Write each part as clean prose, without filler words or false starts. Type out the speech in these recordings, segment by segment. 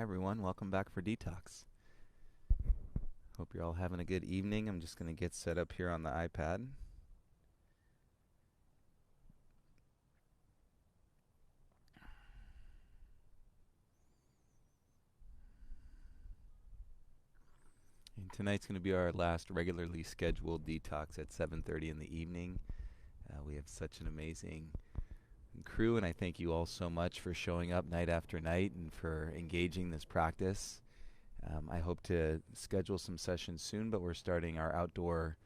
Hi everyone, welcome back for Detox. Hope you're all having a good evening. I'm just going to get set up here on the iPad. And tonight's going to be our last regularly scheduled Detox at 7:30 in the evening. We have such an amazing crew, and I thank you all so much for showing up night after night and for engaging this practice. I hope to schedule some sessions soon, but we're starting our outdoor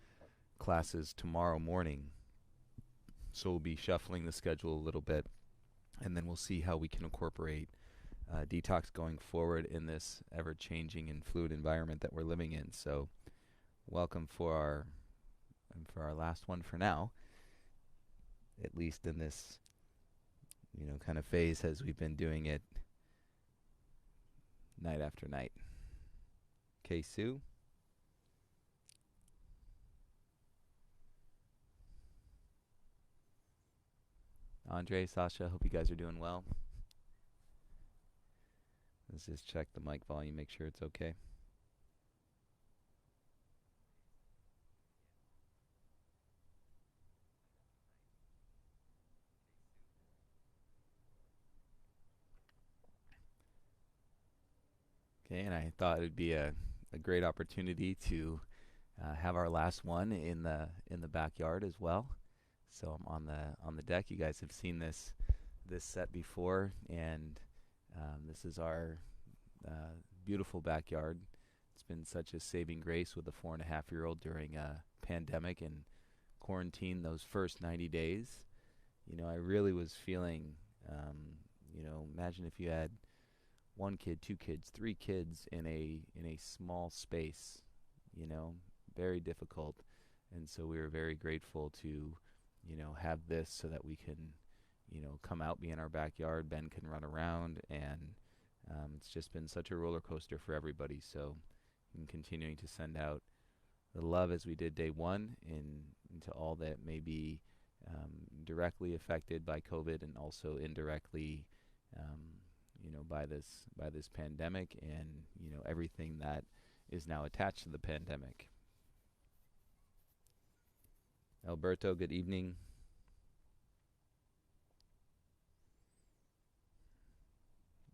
classes tomorrow morning. So we'll be shuffling the schedule a little bit, and then we'll see how we can incorporate detox going forward in this ever-changing and fluid environment that we're living in. So welcome for our last one for now, at least in this kind of phase as we've been doing it night after night. Okay, Sue. Andre, Sasha, hope you guys are doing well. Let's just check the mic volume, make sure it's okay. Okay, and I thought it'd be a great opportunity to have our last one in the backyard as well. So I'm on the deck. You guys have seen this set before, and this is our beautiful backyard. It's been such a saving grace with a 4.5-year-old during a pandemic and quarantine. Those first 90 days, I really was feeling, imagine if you had one kid, two kids, three kids in a small space, very difficult. And so we were very grateful to, have this so that we can, come out, be in our backyard. Ben can run around, and it's just been such a roller coaster for everybody. So I'm continuing to send out the love as we did day one into all that may be directly affected by COVID and also indirectly, by this pandemic and everything that is now attached to the pandemic. Alberto, good evening.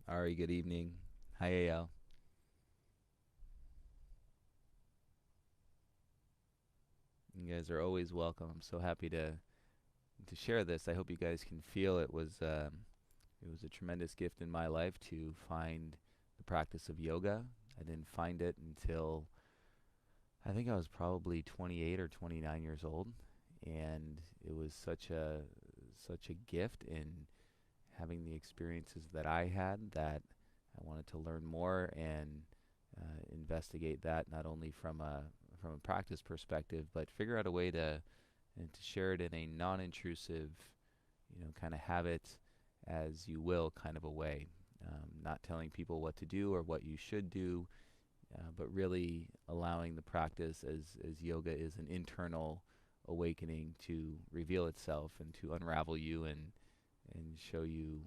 Ari, good evening. Hi, AL. You guys are always welcome. I'm so happy to share this. I hope you guys can feel it was a tremendous gift in my life to find the practice of yoga. I didn't find it until I think I was probably 28 or 29 years old, and it was such a gift in having the experiences that I had that I wanted to learn more and investigate that not only from a practice perspective, but figure out a way to share it in a non-intrusive, kind of have it as you will kind of a way. Not telling people what to do or what you should do, but really allowing the practice as yoga is an internal awakening to reveal itself and to unravel you and show you,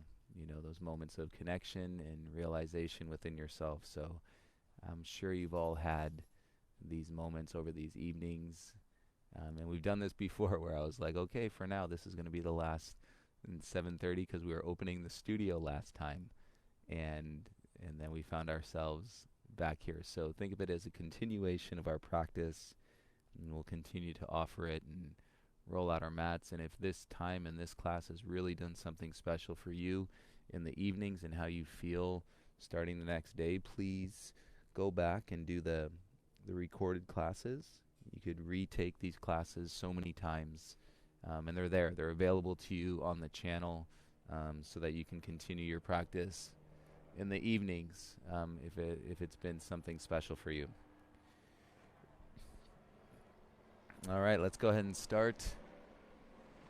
those moments of connection and realization within yourself. So I'm sure you've all had these moments over these evenings. And we've done this before where I was like, okay, for now, this is going to be the last 7:30 because we were opening the studio last time. And then we found ourselves back here. So think of it as a continuation of our practice, and we'll continue to offer it and roll out our mats. And if this time and this class has really done something special for you in the evenings and how you feel starting the next day, please go back and do the recorded classes. You could retake these classes so many times, and they're there. They're available to you on the channel, so that you can continue your practice in the evenings, if it's been something special for you. All right, let's go ahead and start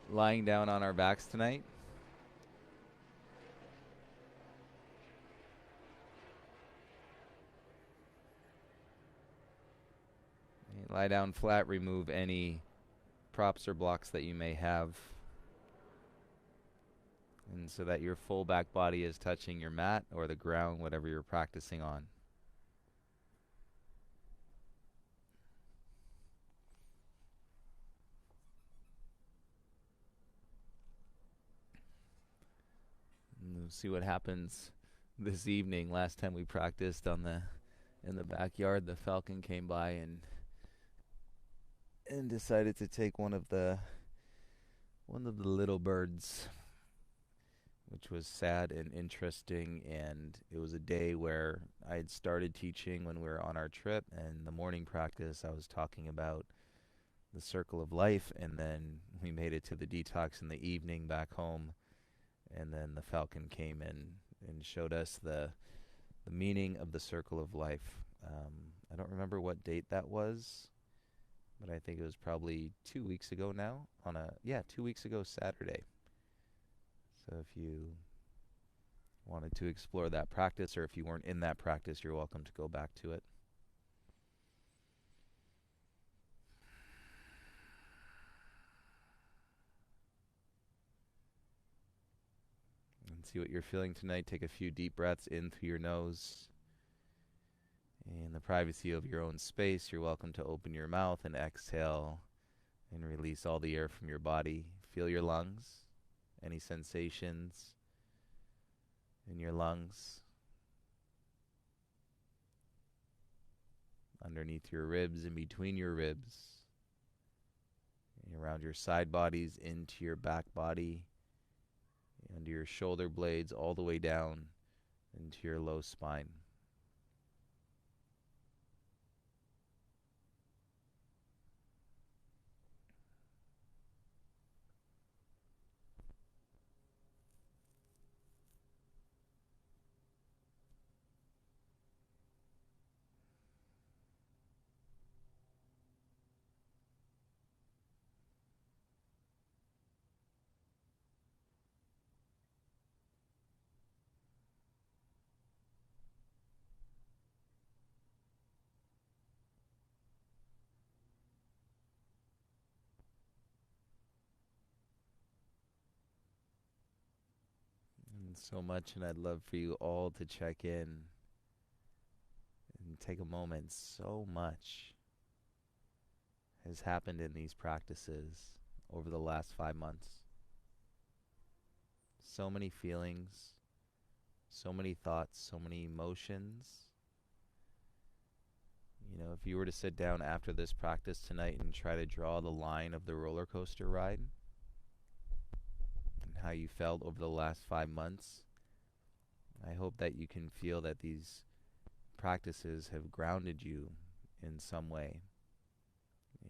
lying down on our backs tonight. Lie down flat, remove any props or blocks that you may have And so that your full back body is touching your mat or the ground, whatever you're practicing on. And we'll see what happens this evening. Last time we practiced on the in the backyard, the falcon came by and decided to take one of the little birds, which was sad and interesting. And it was a day where I had started teaching when we were on our trip, and the morning practice I was talking about the circle of life, and then we made it to the detox in the evening back home, and then the falcon came in and showed us the meaning of the circle of life. I don't remember what date that was, but I think it was probably 2 weeks ago now. 2 weeks ago Saturday. So if you wanted to explore that practice, or if you weren't in that practice, you're welcome to go back to it. And see what you're feeling tonight. Take a few deep breaths in through your nose. In the privacy of your own space, you're welcome to open your mouth and exhale and release all the air from your body. Feel your lungs, any sensations in your lungs, underneath your ribs, in between your ribs, around your side bodies, into your back body, under your shoulder blades, all the way down into your low spine. And so much, and I'd love for you all to check in and take a moment. So much has happened in these practices over the last 5 months. So many feelings, so many thoughts, so many emotions. You know, if you were to sit down after this practice tonight and try to draw the line of the roller coaster ride and how you felt over the last 5 months, I hope that you can feel that these practices have grounded you in some way.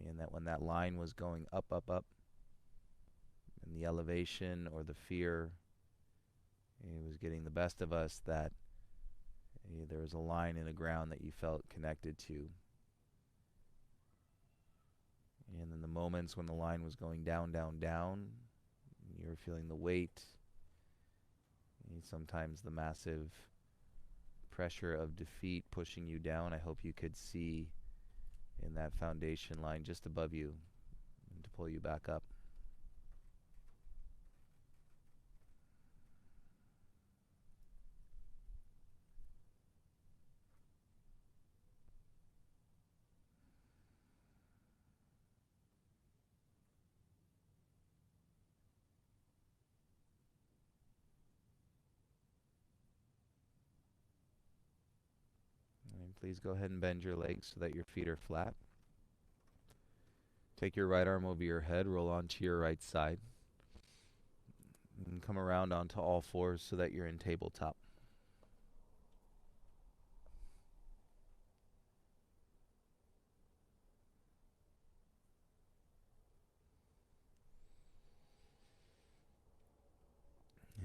And that when that line was going up, up, up, and the elevation or the fear, it was getting the best of us, that there was a line in the ground that you felt connected to. And in the moments when the line was going down, down, down, you were feeling the weight, and sometimes the massive pressure of defeat pushing you down. I hope you could see in that foundation line just above you and to pull you back up. And please go ahead and bend your legs so that your feet are flat. Take your right arm over your head, roll onto your right side, and come around onto all fours so that you're in tabletop.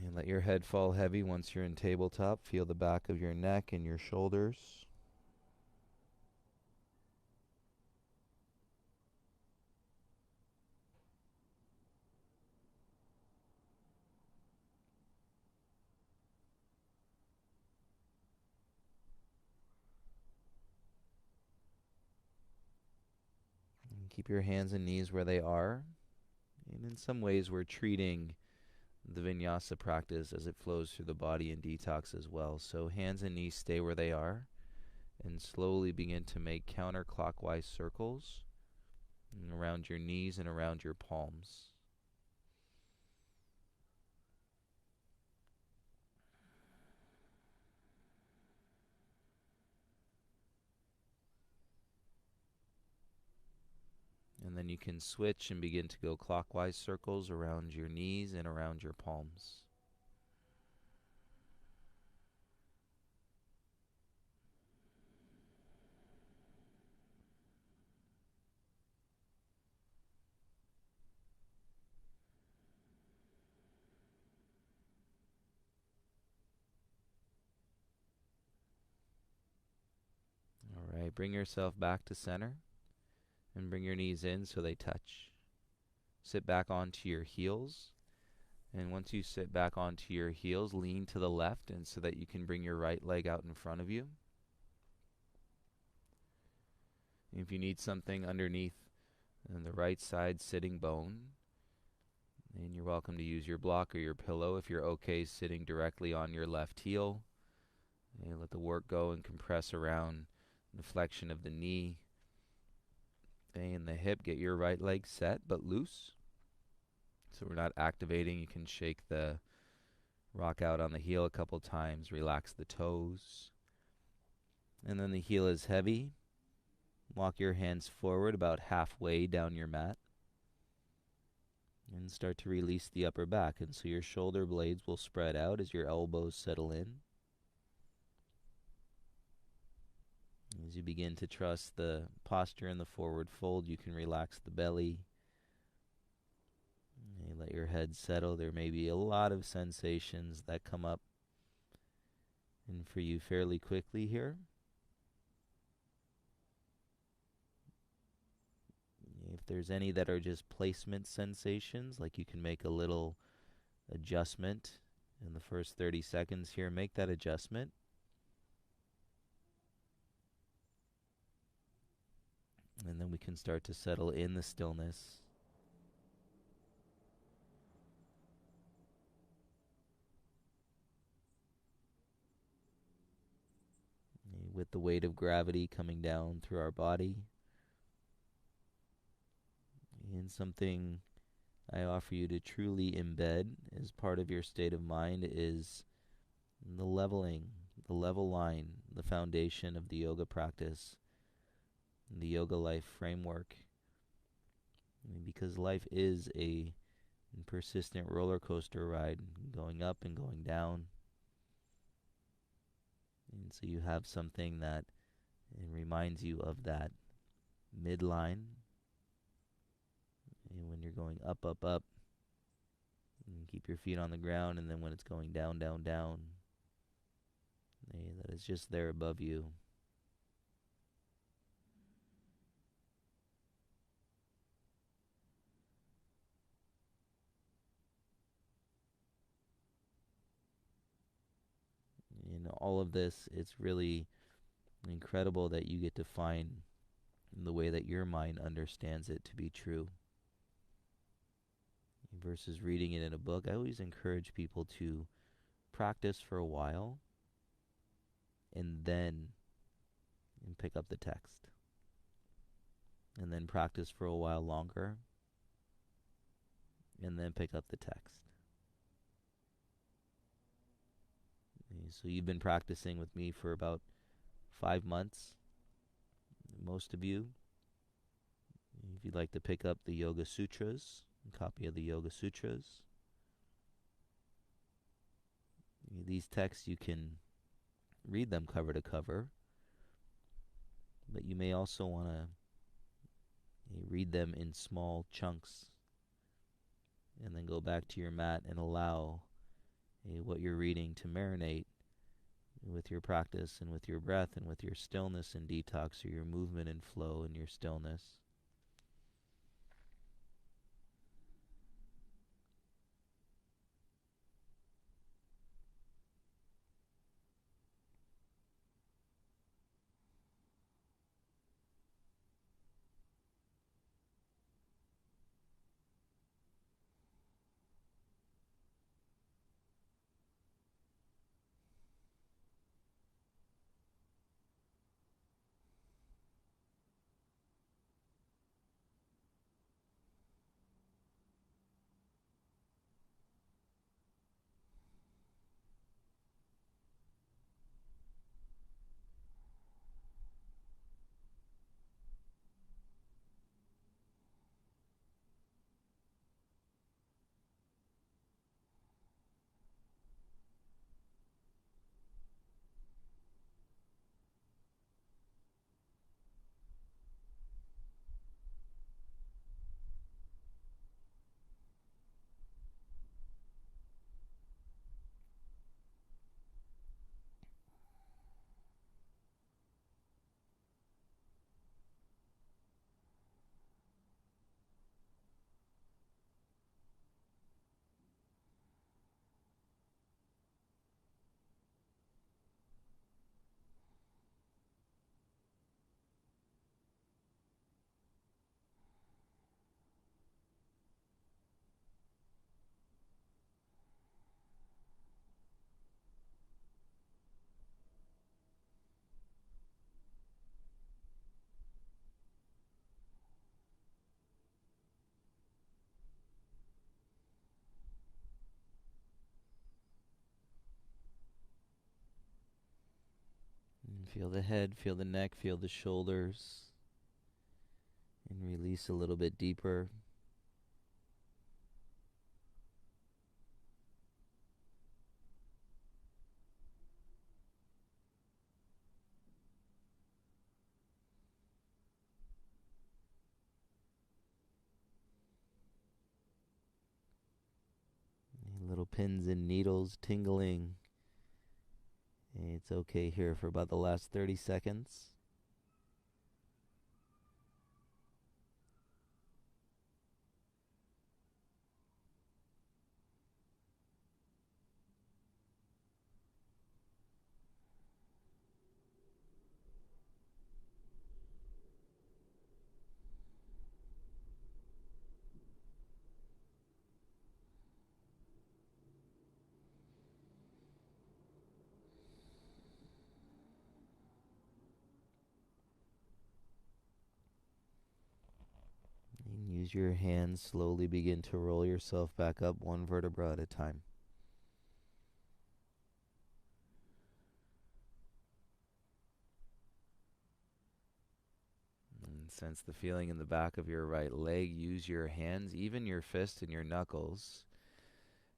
And let your head fall heavy once you're in tabletop. Feel the back of your neck and your shoulders. And keep your hands and knees where they are. And in some ways, we're treating the vinyasa practice as it flows through the body in detox as well. So hands and knees stay where they are and slowly begin to make counterclockwise circles around your knees and around your palms. And then you can switch and begin to go clockwise circles around your knees and around your palms. All right, bring yourself back to center and bring your knees in so they touch. Sit back onto your heels. And once you sit back onto your heels, lean to the left and so that you can bring your right leg out in front of you. If you need something underneath the right side sitting bone, then you're welcome to use your block or your pillow. If you're okay sitting directly on your left heel, and let the work go and compress around the flexion of the knee and the hip. Get your right leg set but loose, so we're not activating. You can shake the rock out on the heel a couple times, relax the toes. And then the heel is heavy. Walk your hands forward about halfway down your mat and start to release the upper back. And so your shoulder blades will spread out as your elbows settle in. As you begin to trust the posture in the forward fold, you can relax the belly. You let your head settle. There may be a lot of sensations that come up and for you fairly quickly here. If there's any that are just placement sensations, like you can make a little adjustment in the first 30 seconds here, make that adjustment. And then we can start to settle in the stillness. With the weight of gravity coming down through our body. And something I offer you to truly embed as part of your state of mind is the leveling, the level line, the foundation of the yoga practice, the yoga life framework. Because life is a persistent roller coaster ride, going up and going down. And so you have something that reminds you of that midline. And when you're going up, up, up, and keep your feet on the ground. And then when it's going down, down, down, that is just there above you. In all of this, it's really incredible that you get to find the way that your mind understands it to be true versus reading it in a book. I always encourage people to practice for a while and then pick up the text. And then practice for a while longer and then pick up the text. So you've been practicing with me for about 5 months, most of you. If you'd like to pick up the Yoga Sutras, a copy of the Yoga Sutras. These texts, you can read them cover to cover, but you may also want to read them in small chunks and then go back to your mat and allow what you're reading to marinate with your practice and with your breath and with your stillness and detox, or your movement and flow and your stillness. Feel the head, feel the neck, feel the shoulders. And release a little bit deeper. Little pins and needles tingling. It's okay here for about the last 30 seconds. And use your hands, slowly begin to roll yourself back up one vertebra at a time. And sense the feeling in the back of your right leg. Use your hands, even your fist and your knuckles,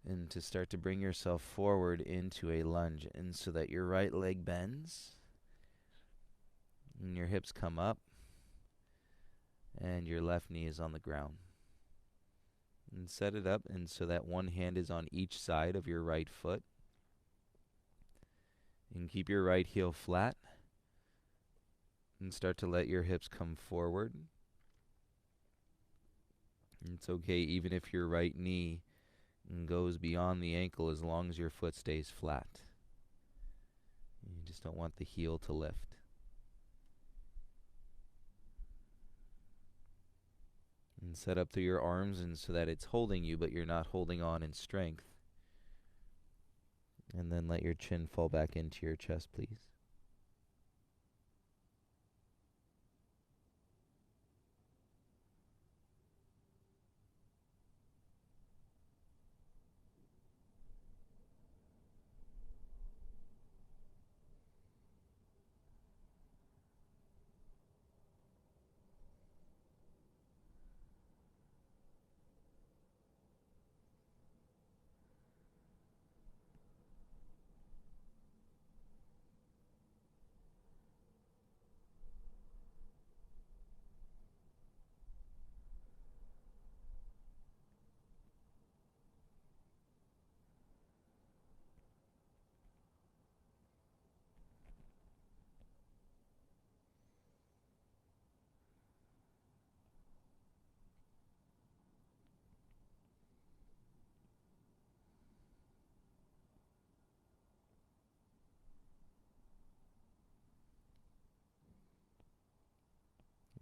and to start to bring yourself forward into a lunge, and so that your right leg bends and your hips come up and your left knee is on the ground. And set it up and so that one hand is on each side of your right foot. And keep your right heel flat and start to let your hips come forward. And it's okay even if your right knee goes beyond the ankle, as long as your foot stays flat. You just don't want the heel to lift. And set up through your arms, and so that it's holding you, but you're not holding on in strength. And then let your chin fall back into your chest, please.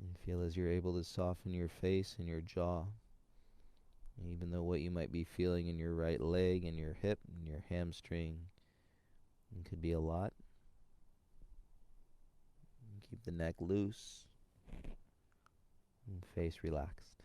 And feel as you're able to soften your face and your jaw. Even though what you might be feeling in your right leg and your hip and your hamstring could be a lot. Keep the neck loose and face relaxed.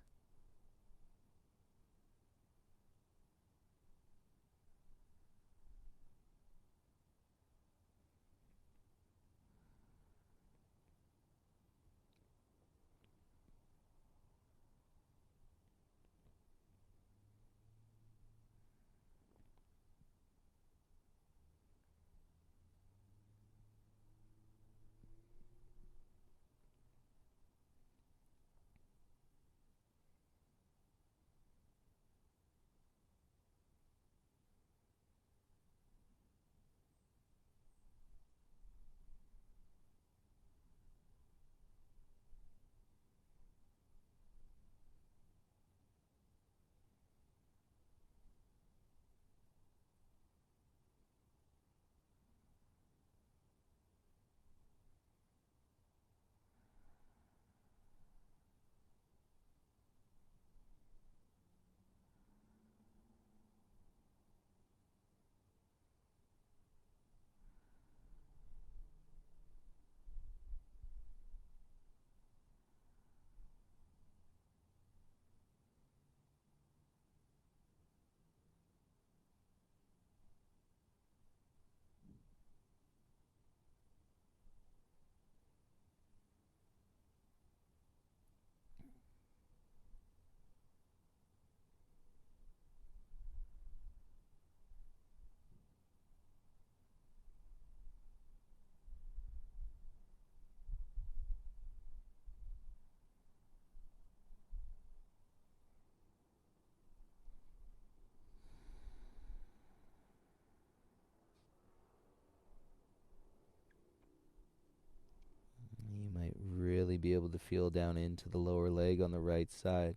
be able to feel down into the lower leg on the right side.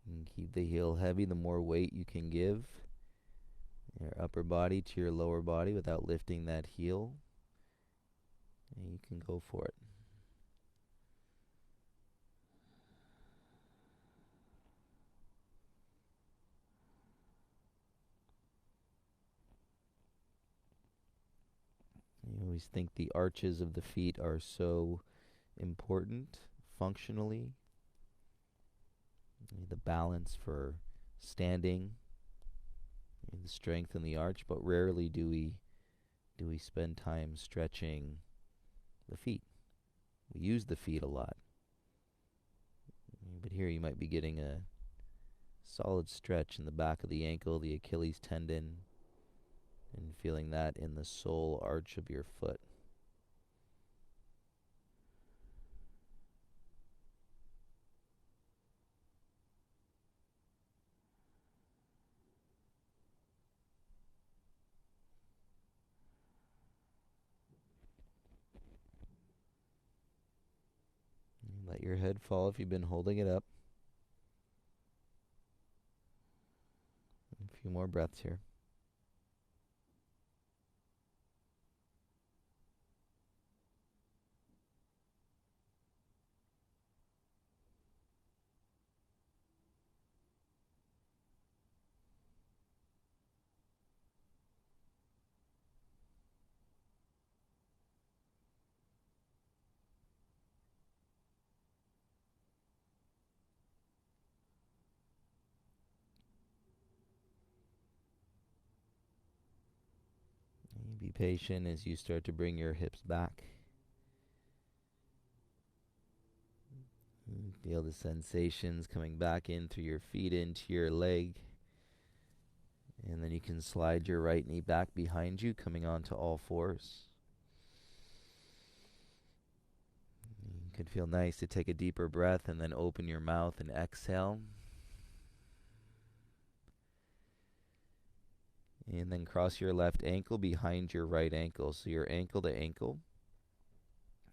And keep the heel heavy. The more weight you can give your upper body to your lower body without lifting that heel, and you can go for it. You always think the arches of the feet are so important functionally. The balance for standing, the strength in the arch, but rarely do we spend time stretching the feet. We use the feet a lot. But here you might be getting a solid stretch in the back of the ankle, the Achilles tendon, and feeling that in the sole arch of your foot. Let your head fall if you've been holding it up. A few more breaths here. Be patient as you start to bring your hips back. Feel the sensations coming back in through your feet into your leg. And then you can slide your right knee back behind you, coming onto all fours. It could feel nice to take a deeper breath and then open your mouth and exhale. And then cross your left ankle behind your right ankle. So your ankle to ankle.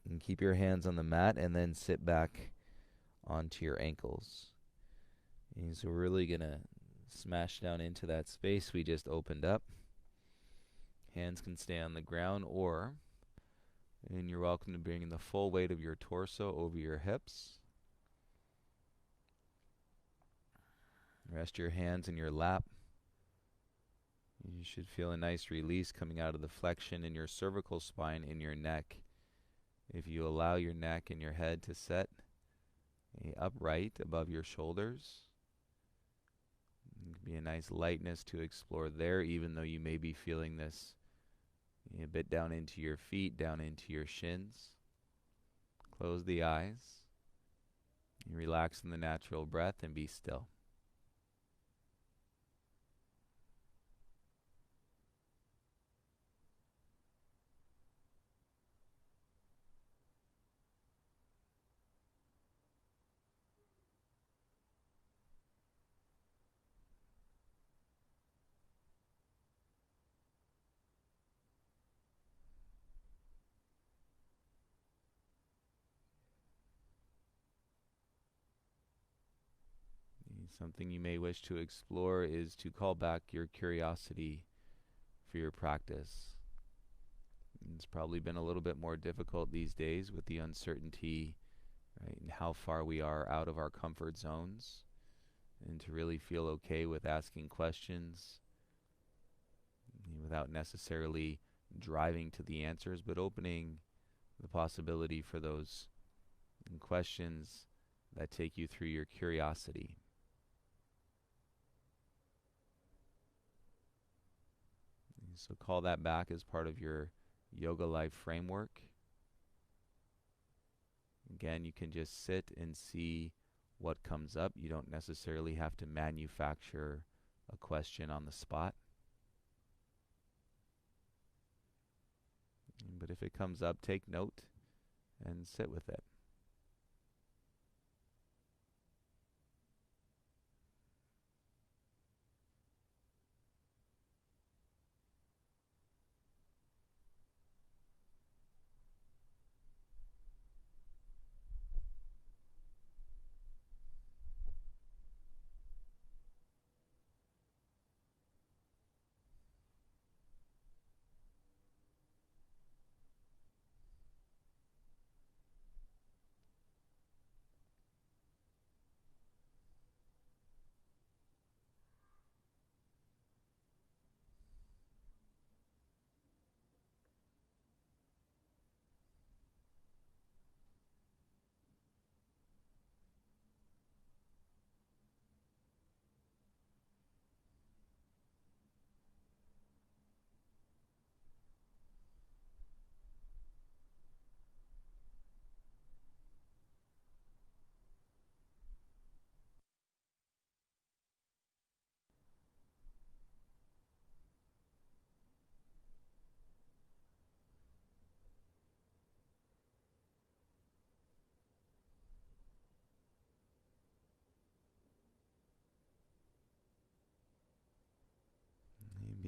And keep your hands on the mat and then sit back onto your ankles. And so we're really going to smash down into that space we just opened up. Hands can stay on the ground, and you're welcome to bring the full weight of your torso over your hips. Rest your hands in your lap. You should feel a nice release coming out of the flexion in your cervical spine, in your neck. If you allow your neck and your head to set upright above your shoulders, it can be a nice lightness to explore there, even though you may be feeling this a bit down into your feet, down into your shins. Close the eyes. Relax in the natural breath and be still. Something you may wish to explore is to call back your curiosity for your practice. It's probably been a little bit more difficult these days with the uncertainty, right, and how far we are out of our comfort zones, and to really feel okay with asking questions without necessarily driving to the answers, but opening the possibility for those questions that take you through your curiosity. So call that back as part of your yoga life framework. Again, you can just sit and see what comes up. You don't necessarily have to manufacture a question on the spot. But if it comes up, take note and sit with it.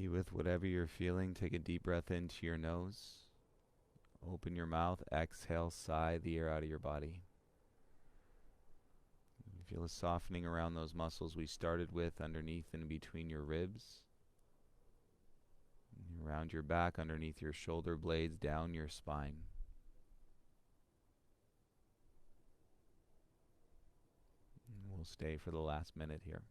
Be with whatever you're feeling. Take a deep breath into your nose. Open your mouth. Exhale, sigh the air out of your body. You feel a softening around those muscles we started with underneath and between your ribs. Around your back, underneath your shoulder blades, down your spine. And we'll stay for the last minute here.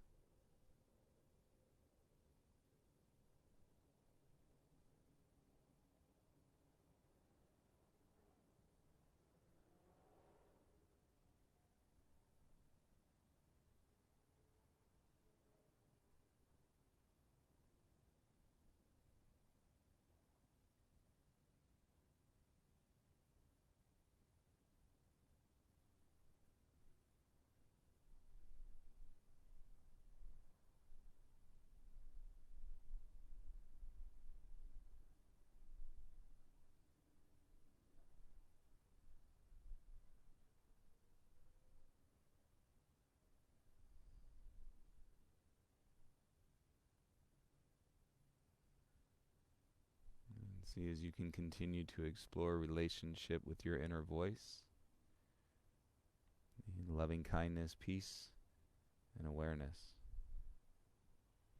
See as you can continue to explore relationship with your inner voice, loving kindness, peace, and awareness.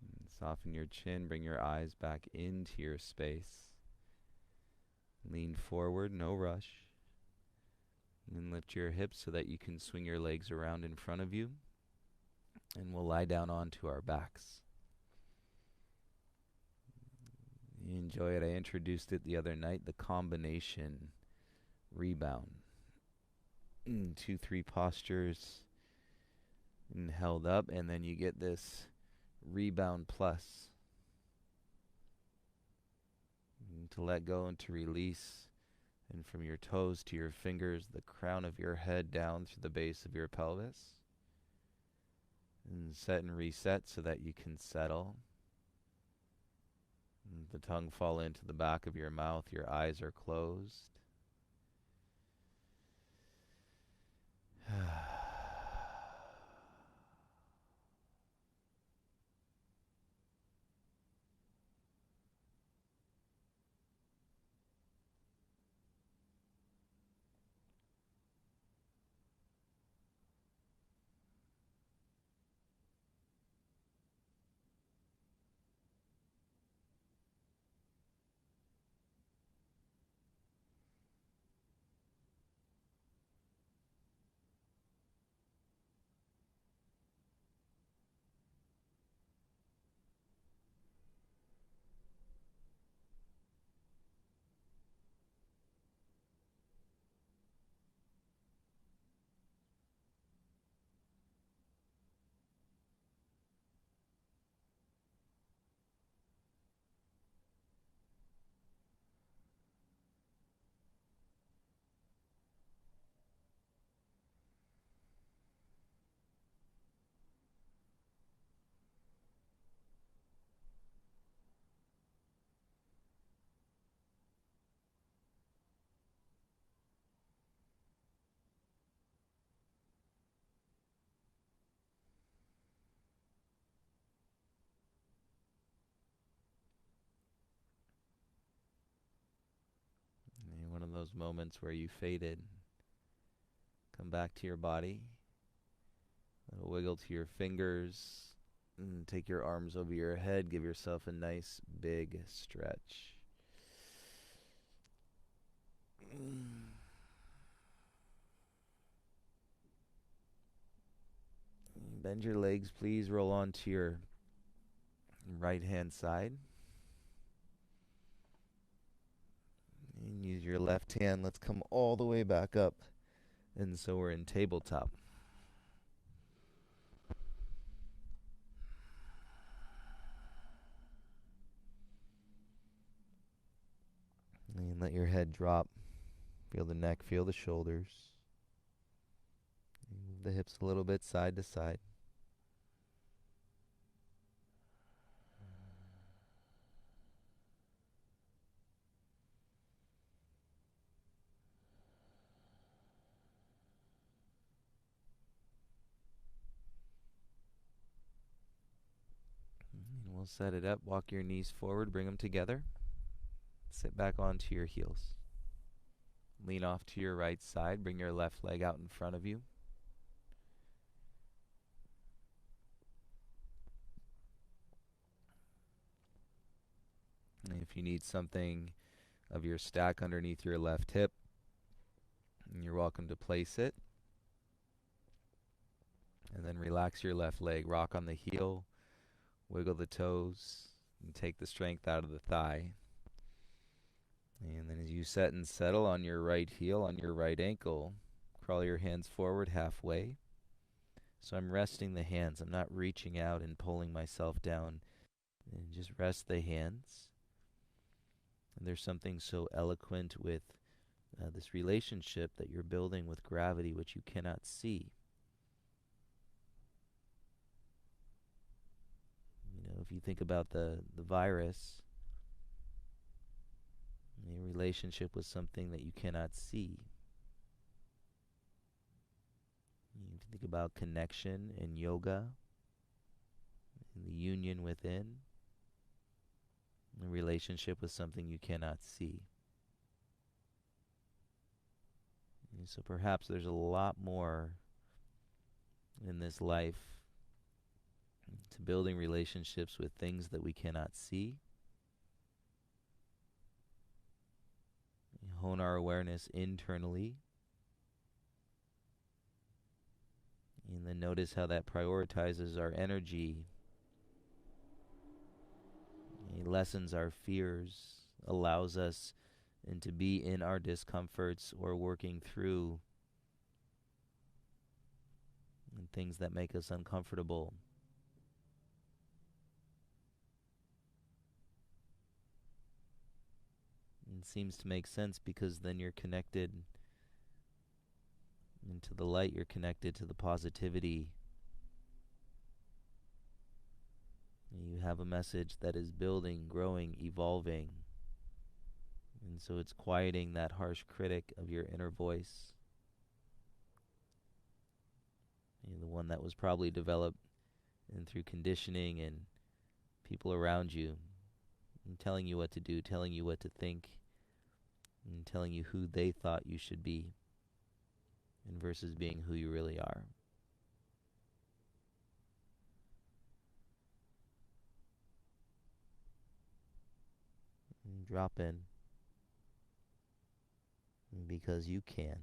And soften your chin, bring your eyes back into your space. Lean forward, no rush. And lift your hips so that you can swing your legs around in front of you. And we'll lie down onto our backs. You enjoy it. I introduced it the other night, the combination rebound. 2-3 postures and held up, and then you get this rebound plus. And to let go and to release, and from your toes to your fingers, the crown of your head down through the base of your pelvis. And set and reset so that you can settle. The tongue fall into the back of your mouth. Your eyes are closed. One of those moments where you faded. Come back to your body. A wiggle to your fingers. And take your arms over your head. Give yourself a nice big stretch. Bend your legs, please. Roll onto your right hand side. And use your left hand. Let's come all the way back up. And so we're in tabletop. And let your head drop. Feel the neck, feel the shoulders. Move the hips a little bit side to side. We'll set it up. Walk your knees forward. Bring them together. Sit back onto your heels. Lean off to your right side. Bring your left leg out in front of you. And if you need something of your stack underneath your left hip, you're welcome to place it. And then relax your left leg. Rock on the heel. Wiggle the toes. And take the strength out of the thigh. And then as you set and settle on your right heel, on your right ankle, crawl your hands forward halfway. So I'm resting the hands. I'm not reaching out and pulling myself down. And just rest the hands. And there's something so eloquent with this relationship that you're building with gravity, which you cannot see. You know, if you think about the virus, a relationship with something that you cannot see. If you think about connection and yoga, and the union within, a relationship with something you cannot see. And so perhaps there's a lot more in this life to building relationships with things that we cannot see. We hone our awareness internally. And then notice how that prioritizes our energy. It lessens our fears, allows us and to be in our discomforts or working through things that make us uncomfortable. It seems to make sense because then you're connected into the light, you're connected to the positivity. You have a message that is building, growing, evolving. And so it's quieting that harsh critic of your inner voice. The one that was probably developed and through conditioning and people around you and telling you what to do, telling you what to think, and telling you who they thought you should be and versus being who you really are. And drop in because you can.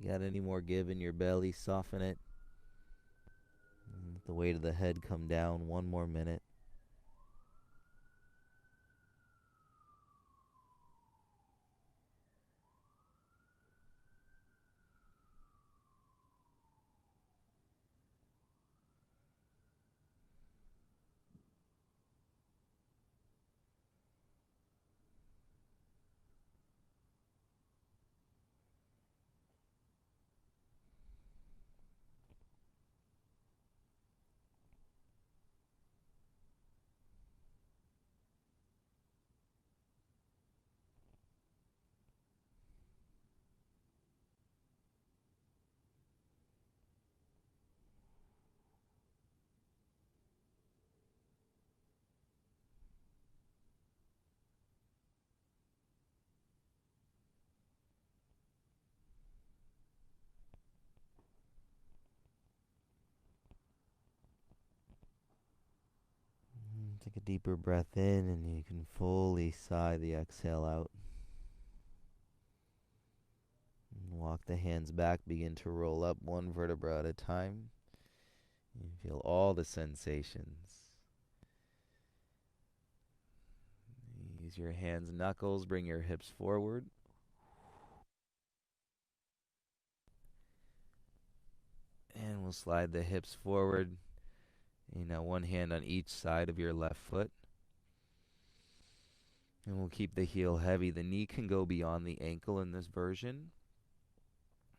You got any more give in your belly? Soften it. And let the weight of the head come down. 1 more minute. Take a deeper breath in, and you can fully sigh the exhale out. And walk the hands back, begin to roll up one vertebra at a time. You feel all the sensations. Use your hands, knuckles, bring your hips forward. And we'll slide the hips forward. One hand on each side of your left foot. And we'll keep the heel heavy. The knee can go beyond the ankle in this version.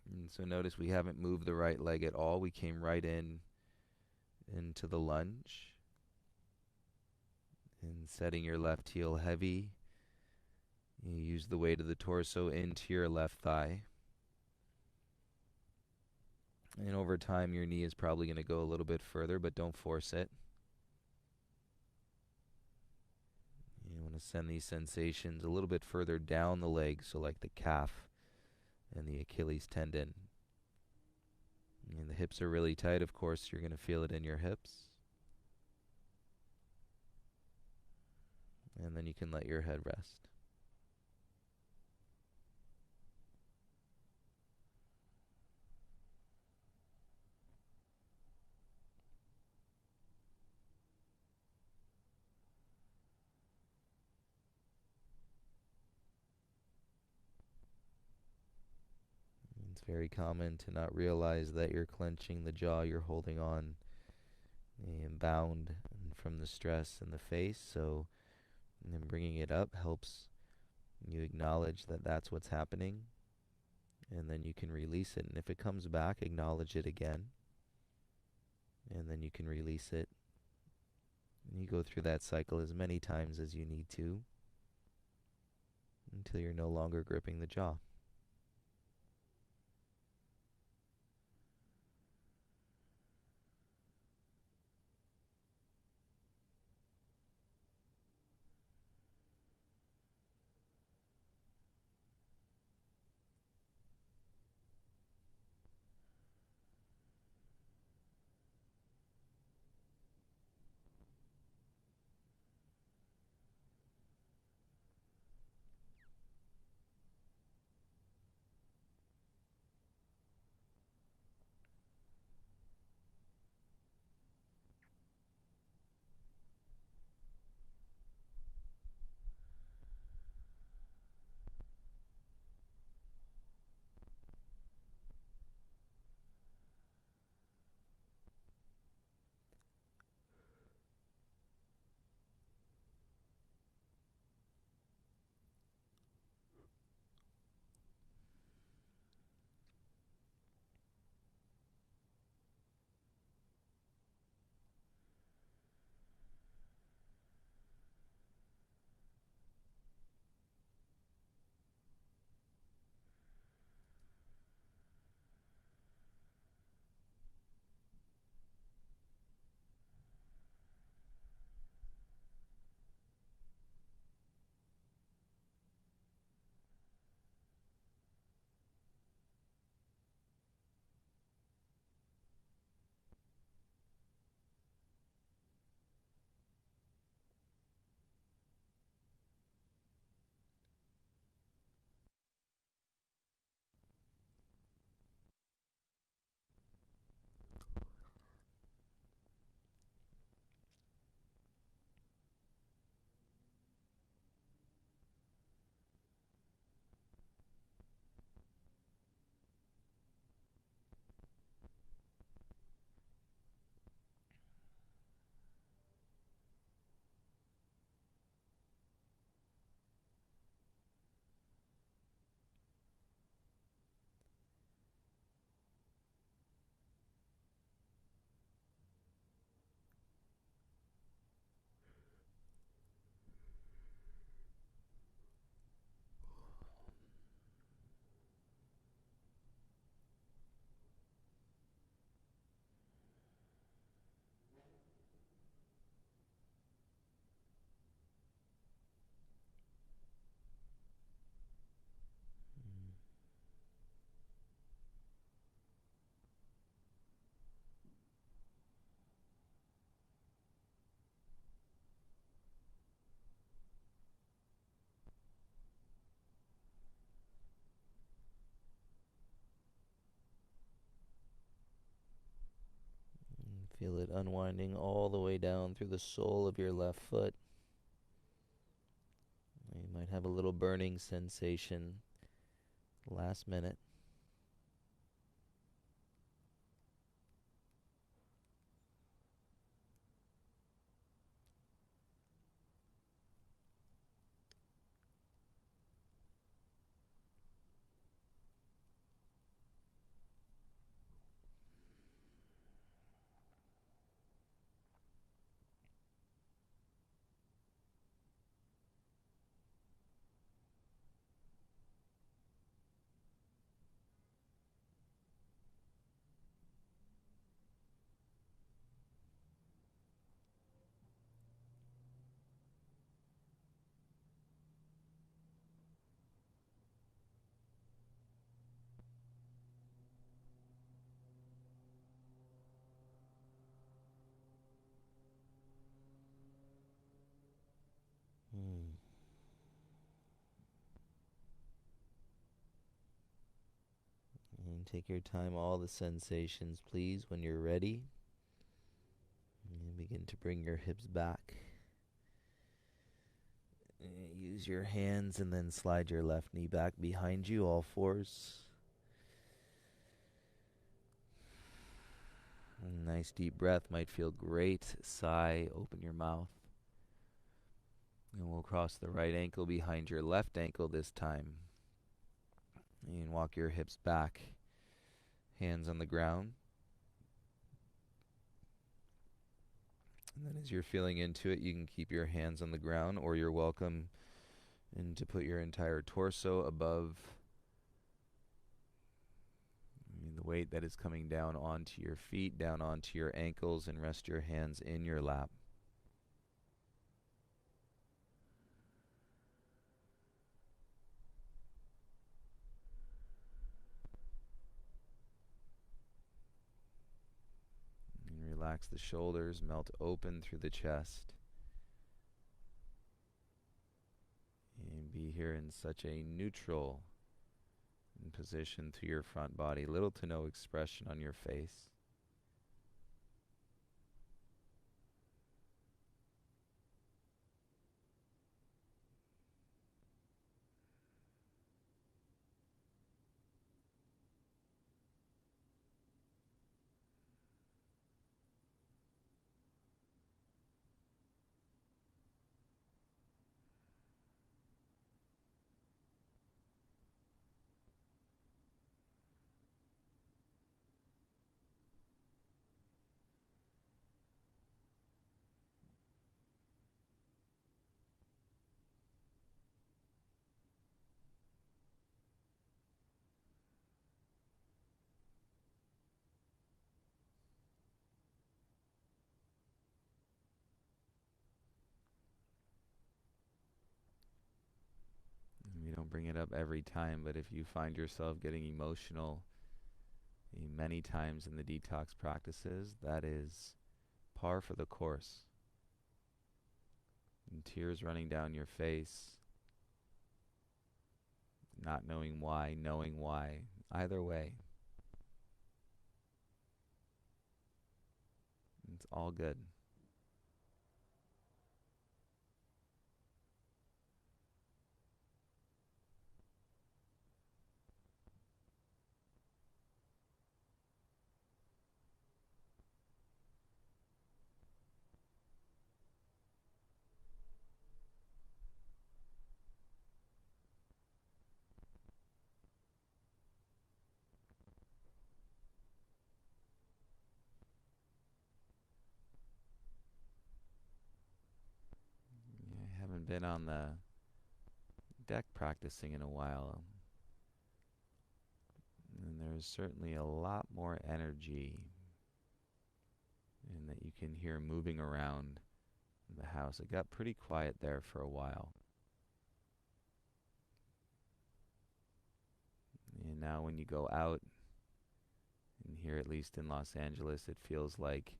And so notice we haven't moved the right leg at all. We came right into the lunge. And setting your left heel heavy. You use the weight of the torso into your left thigh. And over time, your knee is probably going to go a little bit further, but don't force it. You want to send these sensations a little bit further down the leg, so like the calf and the Achilles tendon. And the hips are really tight, of course, you're going to feel it in your hips. And then you can let your head rest. It's very common to not realize that you're clenching the jaw, you're holding on and bound from the stress in the face. So then bringing it up helps you acknowledge that that's what's happening, and then you can release it. And if it comes back, acknowledge it again, and then you can release it. And you go through that cycle as many times as you need to until you're no longer gripping the jaw. Feel it unwinding all the way down through the sole of your left foot. You might have a little burning sensation last minute. Hmm. And take your time, all the sensations, please, when you're ready. And begin to bring your hips back. Use your hands and then slide your left knee back behind you, all fours. A nice deep breath might feel great. Sigh, open your mouth. And we'll cross the right ankle behind your left ankle this time. And walk your hips back. Hands on the ground. And then as you're feeling into it, you can keep your hands on the ground, or you're welcome to put your entire torso above the weight that is coming down onto your feet, down onto your ankles, and rest your hands in your lap. And relax the shoulders, melt open through the chest. And be here in such a neutral position through your front body, little to no expression on your face. We don't bring it up every time, but if you find yourself getting emotional many times in the detox practices, that is par for the course. And tears running down your face, not knowing why, knowing why, either way, it's all good. I haven't been on the deck practicing in a while, and there's certainly a lot more energy and that you can hear moving around the house. It got pretty quiet there for a while. And now when you go out, and here at least in Los Angeles, it feels like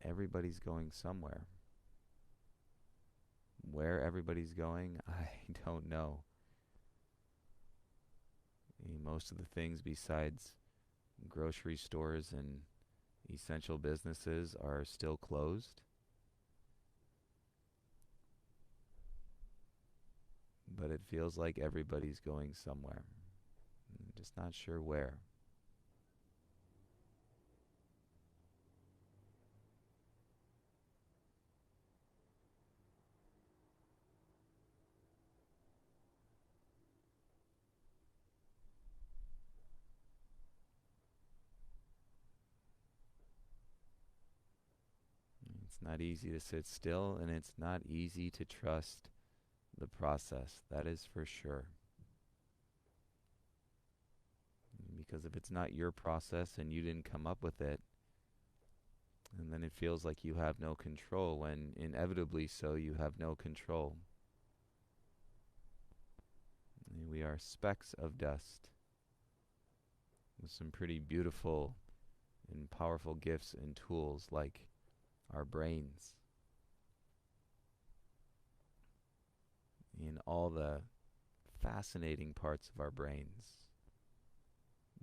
everybody's going somewhere. Where everybody's going, I don't know. Most of the things besides grocery stores and Essential businesses are still closed, but it feels like everybody's going somewhere. I'm just not sure where. It's not easy to sit still, and it's not easy to trust the process. That is for sure. Because if it's not your process and you didn't come up with it, and then it feels like you have no control, when inevitably so you have no control. And we are specks of dust with some pretty beautiful and powerful gifts and tools like our brains in all the fascinating parts of our brains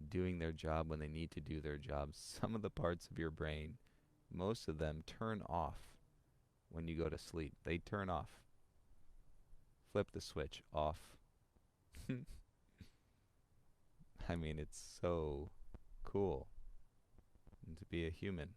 doing their job when they need to do their job. Some of the parts of your brain, most of them turn off when you go to sleep. They turn off. Flip the switch off. I mean, it's so cool to be a human.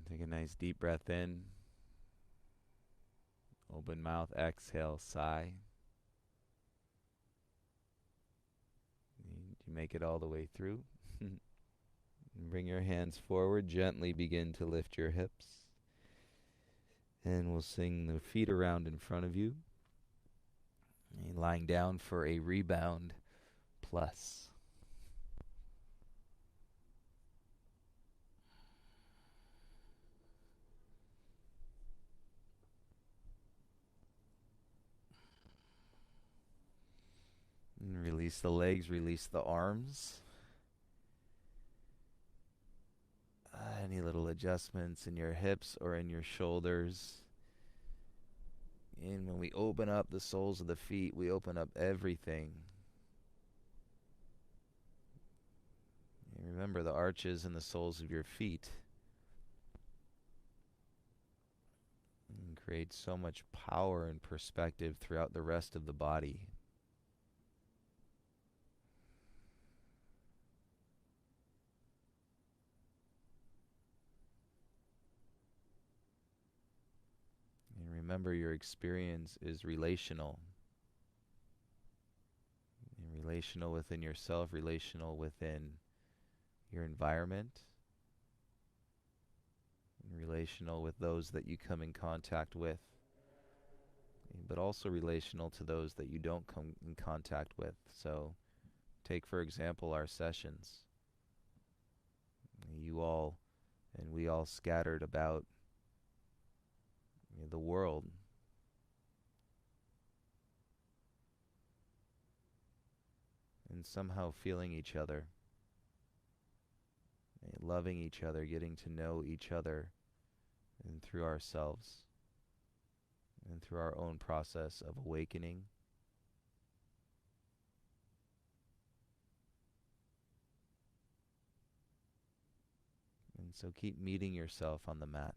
Take a nice deep breath in. Open mouth, exhale, sigh. You make it all the way through. Bring your hands forward. Gently begin to lift your hips. And we'll swing the feet around in front of you. And lying down for a rebound plus. And release the legs, release the arms. Any little adjustments in your hips or in your shoulders. And when we open up the soles of the feet, we open up everything. And remember the arches and the soles of your feet. And create so much power and perspective throughout the rest of the body. And remember, your experience is relational. And relational within yourself, relational within your environment, and relational with those that you come in contact with, but also relational to those that you don't come in contact with. So take, for example, our sessions. You all and we all scattered about the world. And somehow feeling each other, loving each other, getting to know each other, and through ourselves, and through our own process of awakening. And so keep meeting yourself on the mat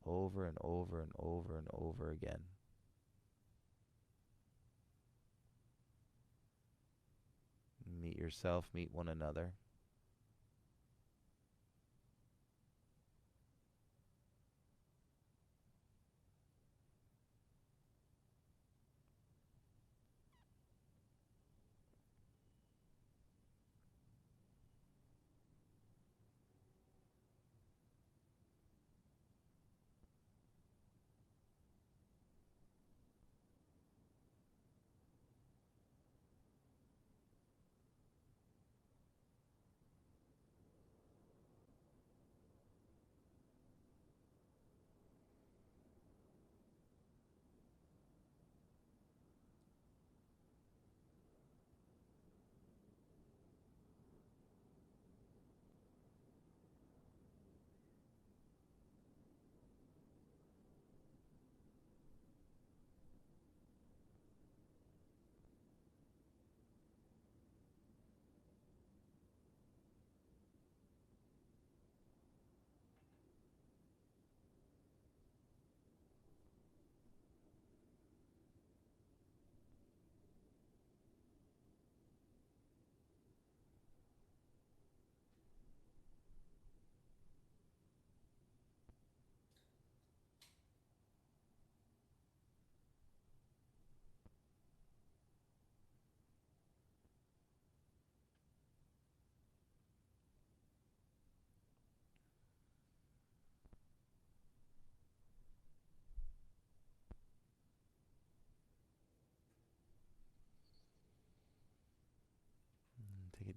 over and over and over and over again. Meet yourself, meet one another.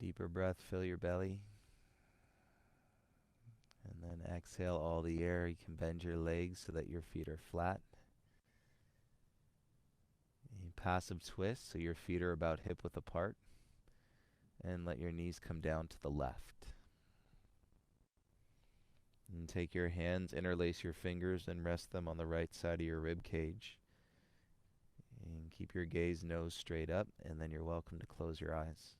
Deeper breath, fill your belly. And then exhale all the air. You can bend your legs so that your feet are flat. A passive twist, so your feet are about hip width apart. And let your knees come down to the left. And take your hands, interlace your fingers, and rest them on the right side of your rib cage. And keep your gaze nose straight up, and then you're welcome to close your eyes.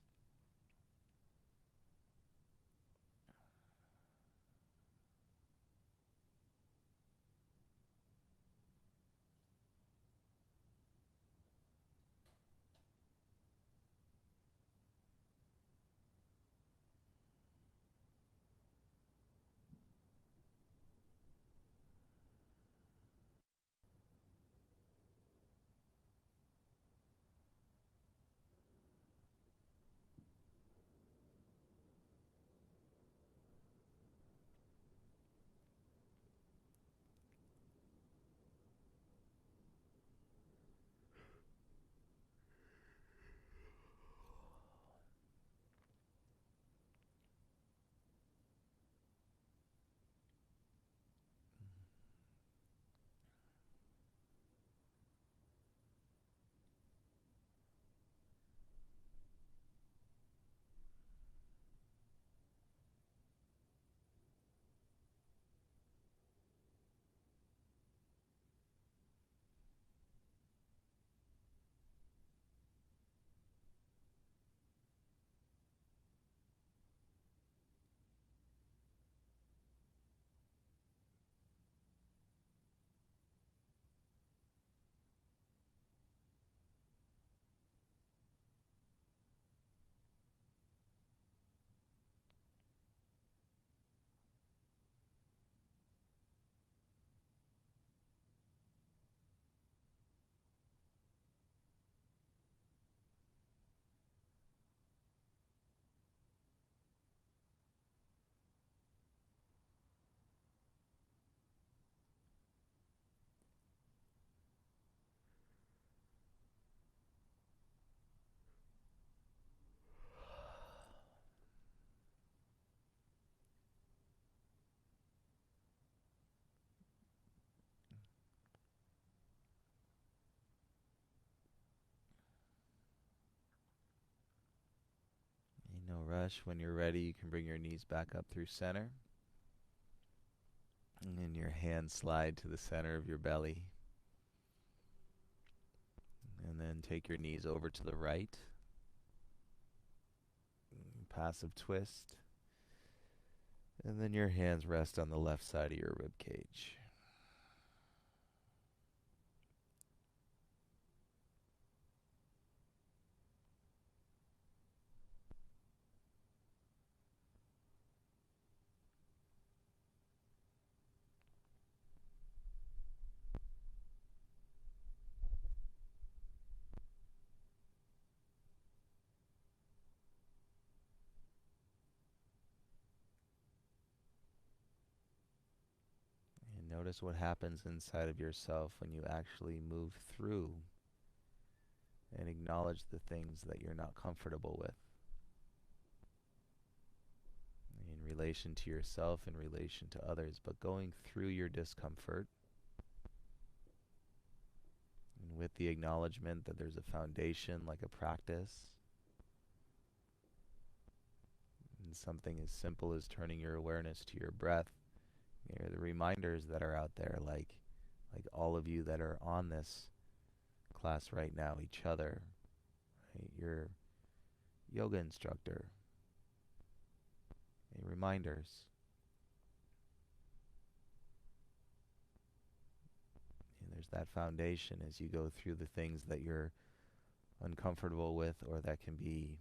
No rush. When you're ready, you can bring your knees back up through center. And then your hands slide to the center of your belly. And then take your knees over to the right. Passive twist. And then your hands rest on the left side of your rib cage. And notice what happens inside of yourself when you actually move through and acknowledge the things that you're not comfortable with in relation to yourself, in relation to others, but going through your discomfort and with the acknowledgement that there's a foundation like a practice and something as simple as turning your awareness to your breath. You know, the reminders that are out there, like all of you that are on this class right now, each other, right? Your yoga instructor, reminders. And there's that foundation as you go through the things that you're uncomfortable with or that can be,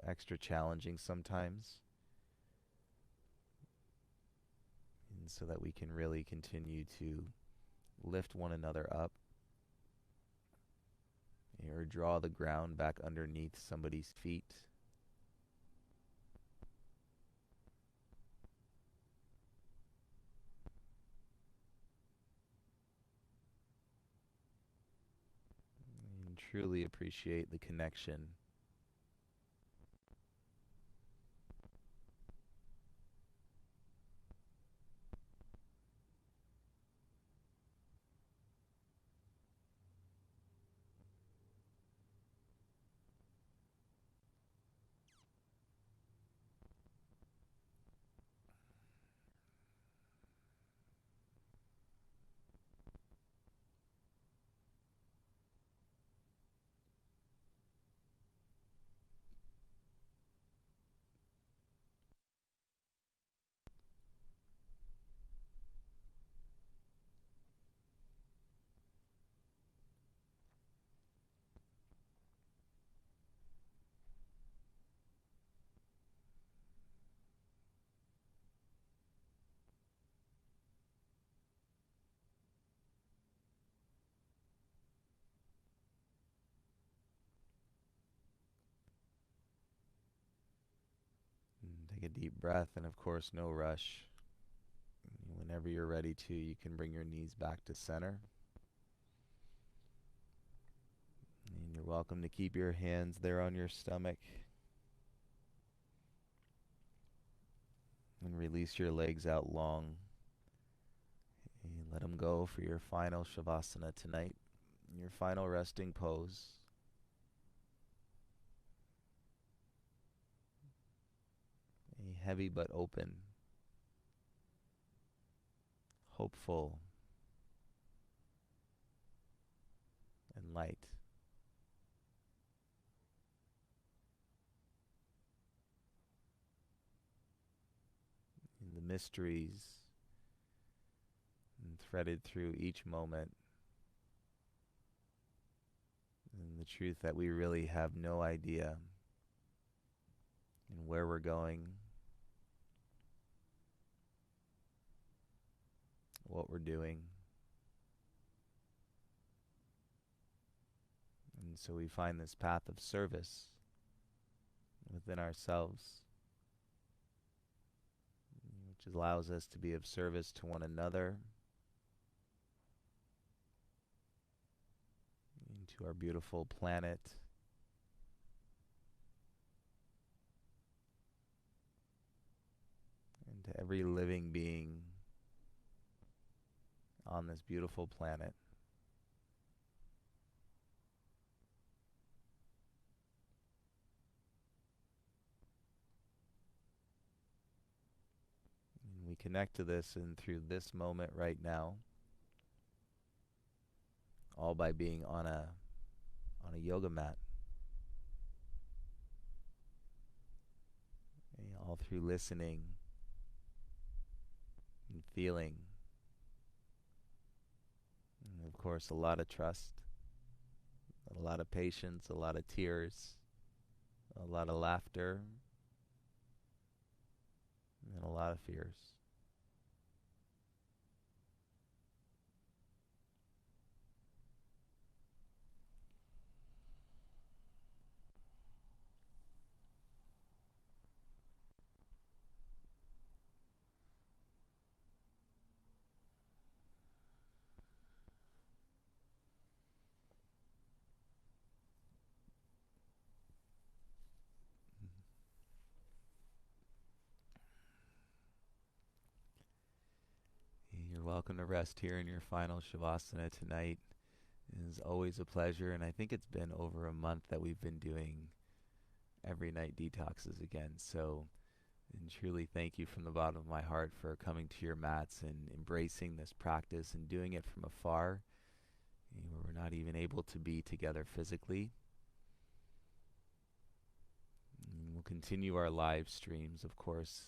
extra challenging sometimes. And so that we can really continue to lift one another up, or draw the ground back underneath somebody's feet. And truly appreciate the connection Take a deep breath, and of course, no rush. Whenever you're ready to, you can bring your knees back to center. And you're welcome to keep your hands there on your stomach. And release your legs out long. And let them go for your final Shavasana tonight, your final resting pose. A heavy but open, hopeful, and light. And the mysteries and threaded through each moment. And the truth that we really have no idea and where we're going, what we're doing. And so we find this path of service within ourselves, which allows us to be of service to one another, and to our beautiful planet, and to every living being on this beautiful planet. And we connect to this and through this moment right now, all by being on a yoga mat. And all through listening and feeling. And of course, a lot of trust, a lot of patience, a lot of tears, a lot of laughter, and a lot of fears. You're welcome to rest here in your final Shavasana tonight. It is always a pleasure, and I think it's been over a month that we've been doing every night detoxes again. So, and truly thank you from the bottom of my heart for coming to your mats and embracing this practice and doing it from afar. We're not even able to be together physically. And we'll continue our live streams, of course,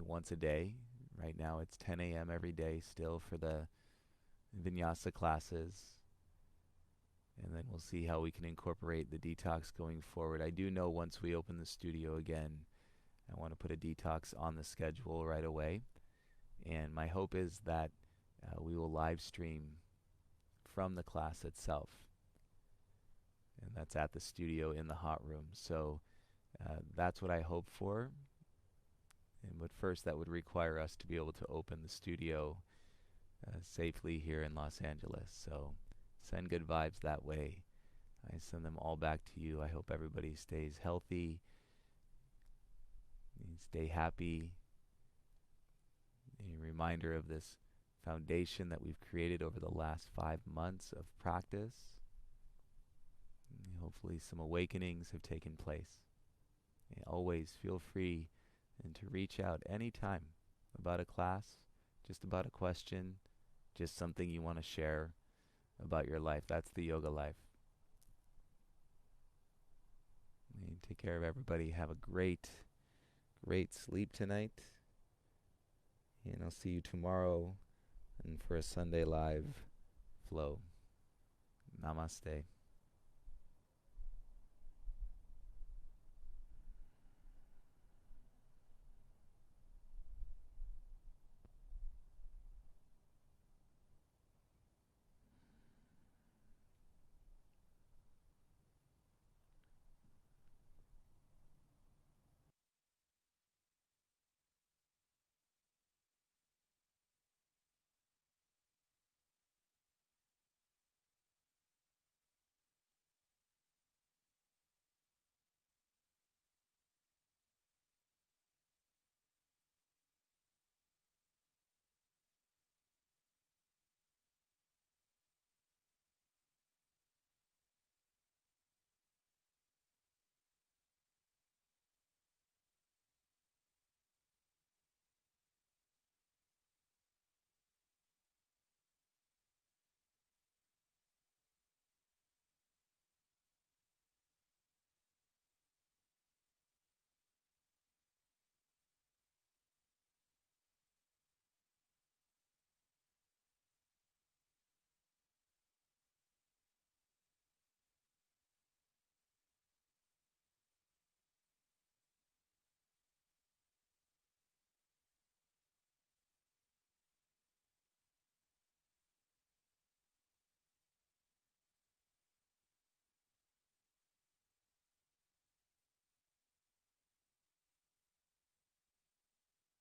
once a day. Right now it's 10 a.m. every day still for the vinyasa classes. And then we'll see how we can incorporate the detox going forward. I do know once we open the studio again, I want to put a detox on the schedule right away. And my hope is that we will live stream from the class itself. And that's at the studio in the hot room. So that's what I hope for. But first, that would require us to be able to open the studio safely here in Los Angeles. So send good vibes that way. I send them all back to you. I hope everybody stays healthy, and stay happy. A reminder of this foundation that we've created over the last 5 months of practice. And hopefully some awakenings have taken place. And always feel free and to reach out anytime about a class, just about a question, just something you want to share about your life. That's the yoga life. And take care of everybody. Have a great sleep tonight. And I'll see you tomorrow and for a Sunday live flow. Namaste.